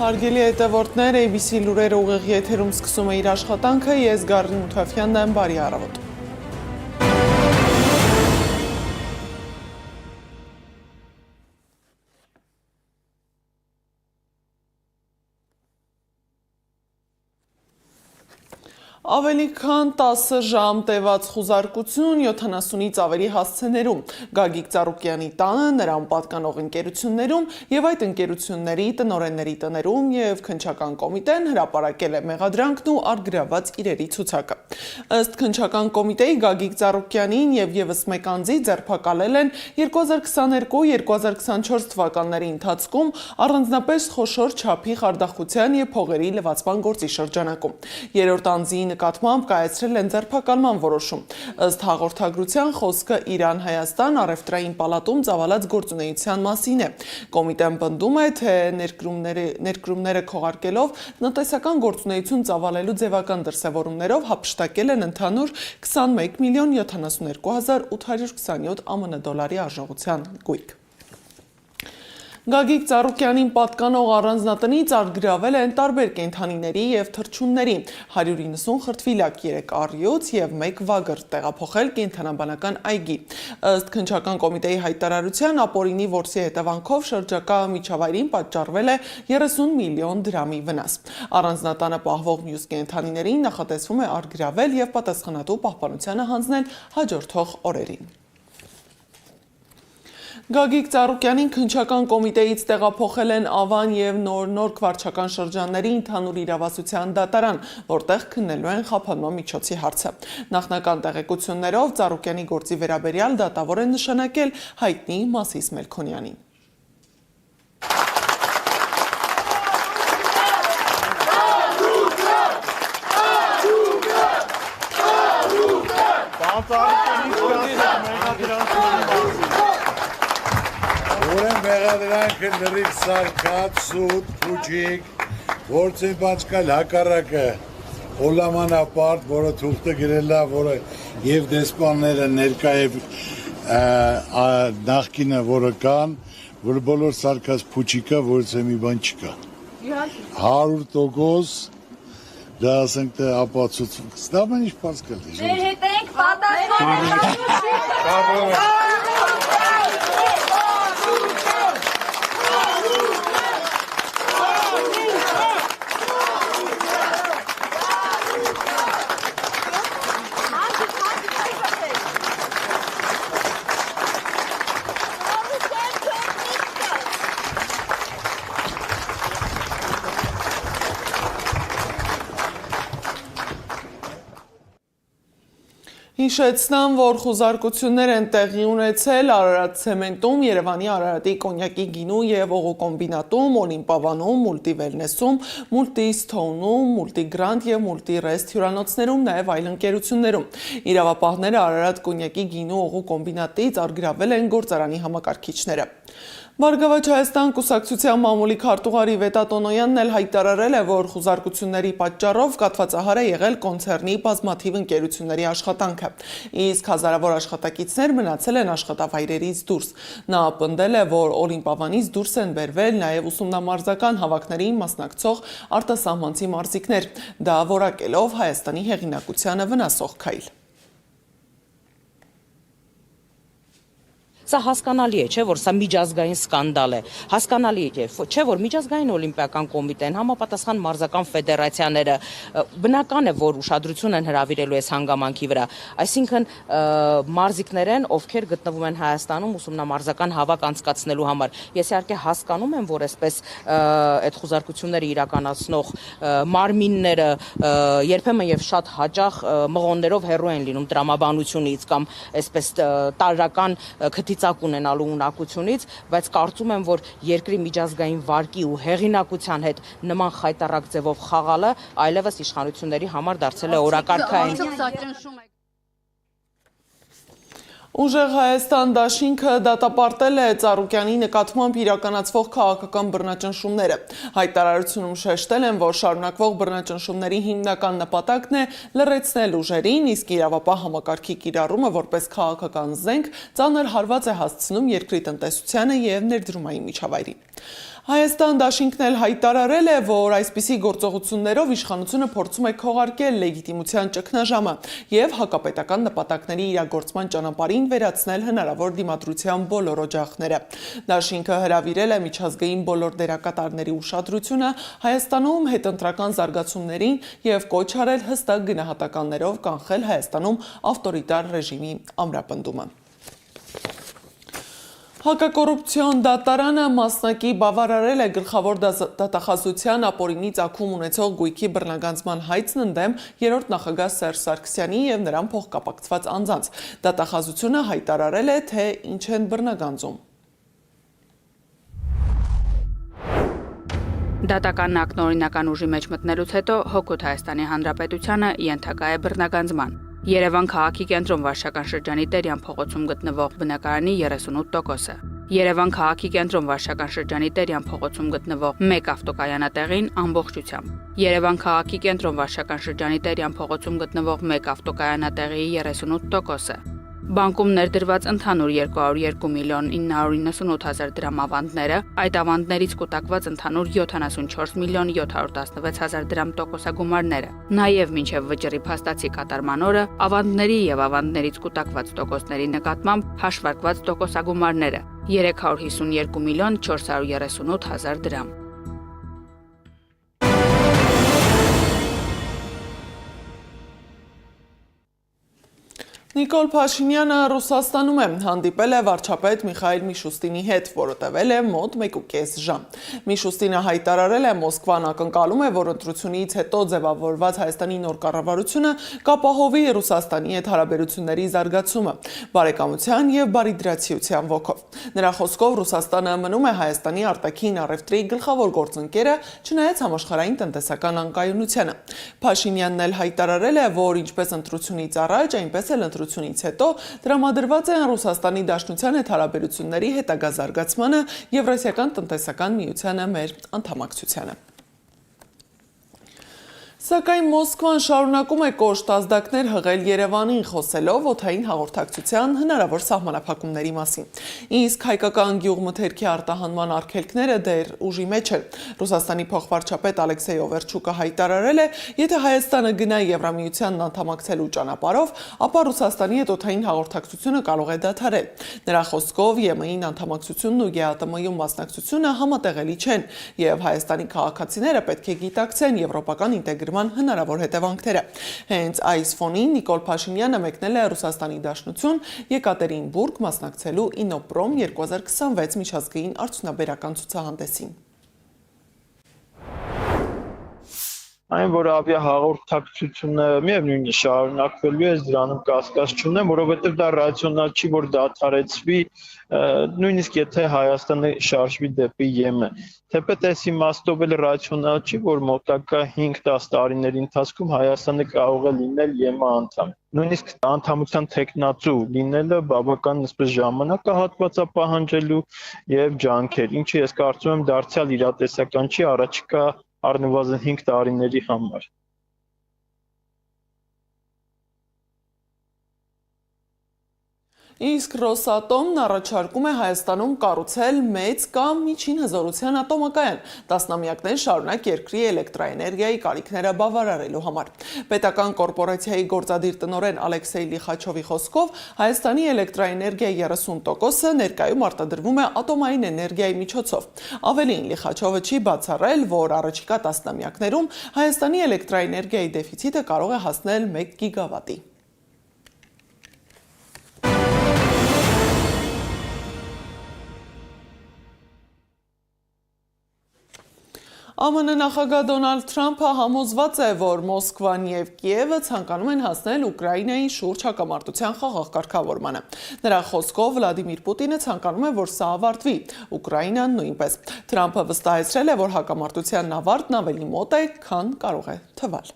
Հարգելի հետևորդներ, ABC լուրերը ուղիղ եթերում սկսում է իր աշխատանքը, ես Գառին Մութաֆյանն եմ, բարի առավոտ։ Ավելի քան 10 ժամ տևած խուզարկություն 70-ից ավելի հասցեներում, Գագիկ Ծառուկյանի տանը, նրան պատկանող ընկերություններում և այդ ընկերությունների տնօրենների տներում և քննչական կոմիտեն հրապարակել է մեղադրանքն ու առգրավված իրերի ցուցակը։ Ըստ քննչական կոմիտեի Գագիկ Ծառուկյանին և ևս մեկ անձի ձերբակալել են 2022-2024 թվականների ընթացքում առանձնապես խոշոր չափի խարդախության և փողերի լվացման գործի շրջանակում։ Երրորդ անձի նկատմամբ կայացրել են ձերբակալման որոշում։ Ըստ հաղորդագրության խոսքը Իրան-Հայաստան առևտրային պալատում ծավալած գործունեության մասին է։ Կոմիտեն պնդում է, թե ներկրումները քողարկելով տնտեսական գործունեություն ծավալելու ձևական դրսևորումներով հափշտակել են ընդհանուր 21.072.827 ԱՄՆ դոլարի արժողության գույք։ Գագիկ Ծառուկյանին պատկանող առանձնատնից առգրավել են տարբեր կենդանիների և թռչունների, 190 խրտվիլակ, 3 առյուծ և 1 վագր տեղափոխել կենդանաբանական այգի։ Ըստ քննչական կոմիտեի հայտարարության, ապօրինի որսի հետևանքով շրջակա միջավայրին պատճառվել է 30 միլիոն դրամի վնաս։ Առանձնատանը պահվող մյուս կենդանիներին նախատեսվում է առգրավել և պատասխանատու պահպանությանը հանձնել հաջորդող օրերին։ Գագիկ Ծառուկյանին քննչական կոմիտեից տեղափոխել են Ավան և Նոր վարչական շրջանների ընդհանուր իրավասության դատարան, որտեղ քննելու են խափանման միջոցի հարցը։ Նախնական տեղեկություններով Ծառուկյանի գործի վերաբերյալ դատավոր են նշանակել հայտնի Մասիս Մելքոնյանին։ Մեղադրանքը լրիվ սարկած, սուտ, փուջիկ, գործին պատկալ հակառակը հոլամանապարտ, որը թուղթը գրելա, որը և դեսպանները ներկա և նախկինը, որը կան, որ բոլոր սարկած փուջիկը, որից է մի բան չկա։ 100% դա ասենք թե ապացուցում, դա մեն ինչ պարզ կլի։ Ձեր հետ ենք պատասխան։ Հիշեցնեմ, որ խուզարկություններ են տեղի ունեցել Արարատ ցեմենտում, Երևանի Արարատի կոնյակի գինու և օղու կոմբինատում, Օլիմպավանում, Մուլտի Վելնեսում, Մուլտի Սթոունում, Մուլտի Գրանդ և Մուլտի Ռեստ հյուրանոցներում, նաև այլ ընկերություններում։ Իրավապահները Արարատ կոնյակի գինու օղու կոմբինատից առգրավել են գործարանի համակարգիչները։ Բարգավաճ Հայաստան կուսակցության մամուլի քարտուղարի Վետա Տոնոյանն էլ հայտարարել է, որ խուզարկությունների պատճառով կաթվածահար է եղել կոնցեռնի բազմաթիվ ընկերությունների աշխատանքը, իսկ հազարավոր աշխատակիցներ մնացել են աշխատավայրերից դուրս։ Նա պնդել է, որ Օլիմպավանից դուրս են բերվել նաև ուսումնամարզական հավաքներին մասնակցող արտասահմանցի մարզիկներ, դա որակելով Հայաստանի հեղինակությանը վնասող քայլ։ Սա հասկանալի է, չէ, որ սա միջազգային սկանդալ է, հասկանալի է, չէ, որ միջազգային օլիմպիական կոմիտեն, համապատասխան մարզական ֆեդերացիաները, բնական է, որ ուշադրություն են հրավիրելու այս հանգամանքի վրա, այսինքն մարզիկներ են, ովքեր գտնվում են Հայաստանում ուսումնամարզական հավաք անցկացնելու համար։ Ես իհարկե հասկանում եմ, որ այսպես այդ խուզարկությունները իրականացնող մարմինները երբեմն եւ շատ հաճախ մղոններով հեռու են լինում տրամաբանությունից կամ այսպես տարրական քթիծակ ունենալու ունակությունից, բայց կարծում եմ, որ երկրի միջազգային վարկի ու հեղինակության հետ նման խայտառակ ձևով խաղալը այլևս իշխանությունների համար դարձել է օրակարգային։ Ուժեղ Հայաստան դաշինքը դատապարտել է Ծառուկյանի նկատմամբ իրականացվող քաղաքական բռնաճնշումները։ Հայտարարությունում շեշտել են, որ շարունակվող բռնաճնշումների հիմնական նպատակն է լռեցնել ուժերին, իսկ իրավապահ համակարգի կիրառումը որպես քաղաքական զենք ծանր հարված է հասցնում երկրի տնտեսությանը և ներդրումային միջավայրին։ Հայաստան դաշինքն էլ հայտարարել է, որ այսպիսի գործողություններով իշխանությունը փորձում է քողարկել լեգիտիմության ճգնաժամը և հակապետական նպատակների իրագործման ճանապարհին վերացնել հնարավոր դիմադրության բոլոր օջախները։ Դաշինքը հրավիրել է միջազգային բոլոր դերակատարների ուշադրությունը Հայաստանում հետընտրական զարգացումներին և կոչ արել հստակ գնահատականներով կանխել Հայաստանում ավտորիտար ռեժիմի ամրապնդումը։ Հակակոռուպցիոն դատարանը մասնակի բավարարել է գլխավոր դատախազության ապօրինի ծագում ունեցող գույքի բռնագանձման հայցն ընդդեմ երրորդ նախագահ Սերժ Սարգսյանի և նրան փոխկապակցված անձանց։ Դատախազությունը հայտարարել է, թե ինչ են բռնագանձում։ Դատական ակտն օրինական ուժի մեջ մտնելուց հետո հօգուտ Հայաստանի Հանրապետությանը ենթակա է բռնագանձման։ Երևան քաղաքի կենտրոն վարչական շրջանի Տերյան փողոցում գտնվող բնակարանի 38%-ը։ Երևան քաղաքի կենտրոն վարչական շրջանի Տերյան փողոցում գտնվող 1 ավտոկայանատեղին ամբողջությամբ։ Երևան քաղաքի կենտրոն վարչական շրջանի Տերյան փողոցում գտնվող 1 ավտոկայանատեղիի 38%-ը։ Բանկում ներդրված ընդհանուր 202 միլիոն 998 հազար դրամ ավանդները, այդ ավանդներից կուտակված ընդհանուր 74 միլիոն 716 հազար դրամ տոկոսագումարները, նաև մինչև վճռի փաստացի կատարման օրը ավանդների և ավանդներից կուտակված տոկոսների նկատմամբ հաշվարկված տոկոսագումարները 352 միլիոն 438 հազար դրամ։ Նիկոլ Փաշինյանը Ռուսաստանում է, հանդիպել է վարչապետ Միխայիլ Միշուստինի հետ, որը տևել է մոտ 1.5 ժամ։ Միշուստինը հայտարարել է, Մոսկվան ակնկալում է, որ ընտրությունից հետո ձևավորված Հայաստանի նոր կառավարությունը կապահովի Ռուսաստանի հետ հարաբերությունների զարգացումը, բարեկամության և բարիդրացիության ոգով։ Նրա խոսքով Ռուսաստանը մնում է Հայաստանի արտաքին առևտրի գլխավոր գործընկերը, չնայած համաշխարհային տնտեսական անկայունությանը։ Փաշինյանն էլ հայտարարել է, որ ինչպես ընտրությունից առաջ, այնպես էլ ընտրությունից հետո տրամադրված են Ռուսաստանի Դաշնության հետ հարաբերությունների հետագա զարգացմանը Եվրասիական տնտեսական միությանը մեր անդամակցությանը։ Սակայն Մոսկվան շարունակում է կոշտ ազդակներ հղել Երևանին, խոսելով օդային հաղորդակցության հնարավոր սահմանափակումների մասին։ Իսկ հայկական գյուղմթերքի արտահանման արգելքները դեռ ուժի մեջ են։ Ռուսաստանի փոխվարչապետ Ալեքսեյ Օվերչուկը հայտարարել է, եթե Հայաստանը գնա Եվրամիությանն անդամակցելու ճանապարհով, ապա Ռուսաստանի հետ օդային հաղորդակցությունը կարող է դադարել։ Նրա խոսքով ԵՄ-ին անդամակցությունն ու ԵԱՏՄ-ում մասնակցությունը համատեղելի չեն, և Հայաստանի քաղաքացիները պետք է գիտակցեն եվրոպական ինտեգրման հնարավոր հետևանքները։ Հենց այս ֆոնին Նիկոլ Փաշինյանը մեկնել է Ռուսաստանի Դաշնություն Եկատերինբուրգ մասնակցելու Ինոպրոմ 2026 միջազգային արդյունաբերական ցուցահանդեսին։ Այն, որ ավիահաղորդակցությունը միևնույն է շարունակվելու է, դրանում կասկած չունեմ, որովհետև դա ռացիոնալ չի, որ դադարեցվի, նույնիսկ եթե Հայաստանը շարժվի դեպի ԵՄ։ Թեպետ այս իմաստով էլ ռացիոնալ չի, որ մոտակա 5-10 տարիների ընթացքում Հայաստանը կարող է լինել ԵՄ անդամ։ Նույնիսկ անդամության թեկնածու լինելը բավական այսպես ժամանակահատված է պահանջելու եւ ջանքեր, ինչը ես կարծում եմ դարձյալ իրատեսական չի առաջիկա առնվազն 5 տարիների համար։ Իսկ Ռոսատոմն առաջարկում է Հայաստանում կառուցել մեծ կամ միջին հզորության ատոմակայան, տասնամյակներ շարունակ երկրի էլեկտրաէներգիայի կարիքները բավարարելու համար։ Պետական կորպորացիայի գործադիր տնօրեն Ալեքսեյ Լիխաչովի խոսքով Հայաստանի էլեկտրաէներգիայի 30%-ը ներկայում արտադրվում է ատոմային էներգիայի միջոցով։ Ավելին, Լիխաչովը չի բացառել, որ առաջիկա տասնամյակներում Հայաստանի էլեկտրաէներգիայի դեֆիցիտը կարող է հասնել 1 գիգավատի։ ԱՄՆ նախագահ Դոնալդ Թրամփը համոզված է, որ Մոսկվան և Կիևը ցանկանում են հասնել Ուկրաինայի շուրջ հակամարտության խաղաղ կարգավորմանը։ Նրա խոսքով Վլադիմիր Պուտինը ցանկանում է, որ սա ավարտվի, Ուկրաինան նույնպես։ Թրամփը վստահեցրել է, որ հակամարտության ավարտն ավելի մոտ է, քան կարող է թվալ։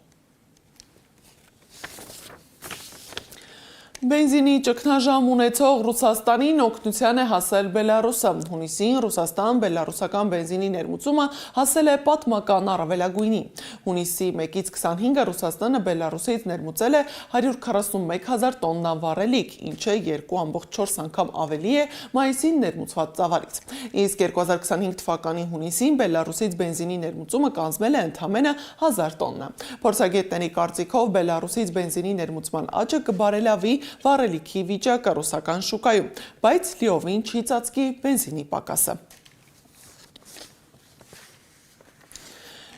Բենզինի ճգնաժամ ունեցող Ռուսաստանին օգնության է հասել Բելարուսը։ Հունիսին Ռուսաստան-բելարուսական բենզինի ներմուծումը հասել է պատմական առավելագույնի։ Հունիսի 1-ից 25-ը Ռուսաստանը Բելարուսից ներմուծել է 141,000 տոննա վառելիք, ինչը 2,4 անգամ ավելի է մայիսին ներմուծված ծավալից։ Իսկ 2025 թվականի հունիսին Բելարուսից բենզինի ներմուծումը կազմել է ընդամենը 1000 տոննա։ Փորձագետների կարծիքով Բելարուսից բենզինի ներմուծման աճը կբարելավի վառելիքի վիճակը ռուսական շուկայում, բայց լիովին չի ծածկի բենզինի պակասը։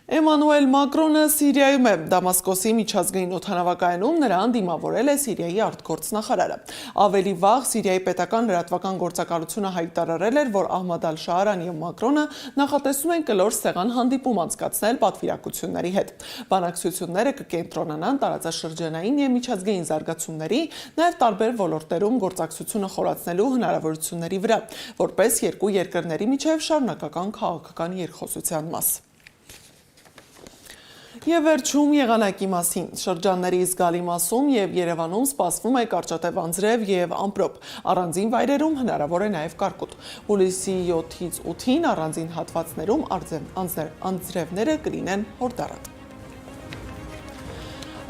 Էմանուել Մակրոնը Սիրիայում է։ Դամասկոսի միջազգային օդանավակայանում նրան դիմավորել է Սիրիայի արտգործնախարարը։ Ավելի վաղ Սիրիայի պետական լրատվական գործակալությունը հայտարարել էր, որ Ահմադ Ալ-Շահարան եւ Մակրոնը նախատեսում են կլոր սեղան հանդիպում անցկացնել պատվիրակությունների հետ։ Բանակցությունները կկենտրոնանան տարածաշրջանային եւ միջազգային զարգացումների, նաեւ տարբեր ոլորտերում գործակցությունը խորացնելու հնարավորությունների վրա, որպես երկու երկրների միջև շարունակական քաղաքական երկխոսության մաս։ Եվ վերջում եղանակի մասին։ Շրջանների զգալի մասում եւ Երևանում սպասվում է կարճատև անձրև եւ ամպրոպ։ Առանձին վայրերում հնարավոր է նաեւ կարկուտ։ Հուլիսի 7-ից 8-ին առանձին հատվածներում անձրևները կլինեն հորդառատ։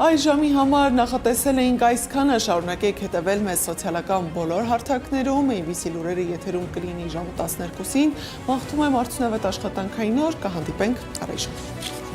Այս ժամի համար նախատեսել էինք այսքանը, շարունակեք հետևել մեզ սոցիալական բոլոր հարթակներում, ABC լուրերը եթերում կլինի ժամը 12-ին, մաղթում եմ արդյունավետ աշխատանքային օր, կհանդիպենք առայժմ։